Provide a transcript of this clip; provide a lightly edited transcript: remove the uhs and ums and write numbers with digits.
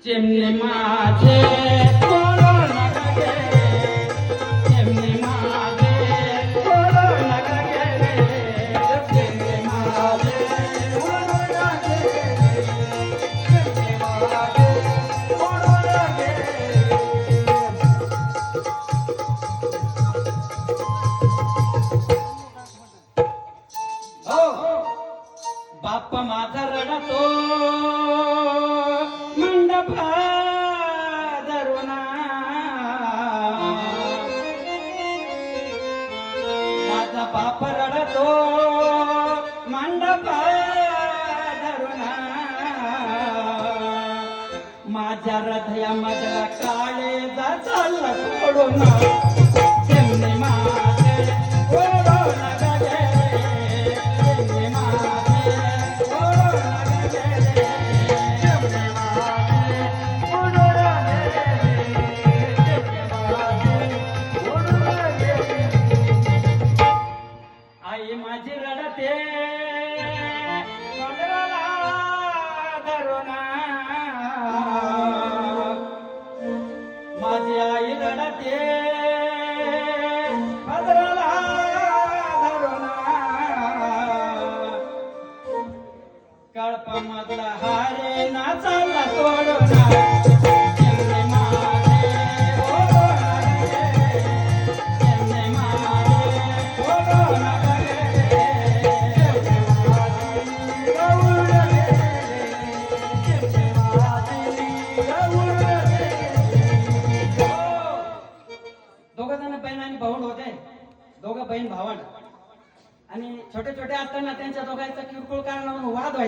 चिमणे माझे सोडू नका गे, चिमणे माझे सोडू नका गे, चिमणे माझे सोडू नका गे, चिमणे माझे सोडू नका गे. हो बाप माझा रडतो मंडप धरुना, माझा बाप रडतो मंडप धरुना, माझ्या हृदयामधला काळेजा चालला सोडून, चिमणे माझे सोडू नका गे, चिमणे माझे सोडू नका गे, चिमणे माझे सोडू नका गे, चिमणे माझे सोडू नका गे. आई माझी रडते पदराला धरून, माझी आई रडते पदराला धरून, कळपामधला हारे नाचाला सोडून, चिमणे माझे सोडू नका गे, चिमणे माझे सोडू नका गे, चिमणे माझे सोडू नका गे, चिमणे माझे सोडू नका गे. दोघं जण बहीण आणि भावंड होते, दोघं बहीण भावंड, आणि छोटे छोटे असताना त्यांच्या दोघांचा किरकोळ कारणावरून वाद व्हायचा.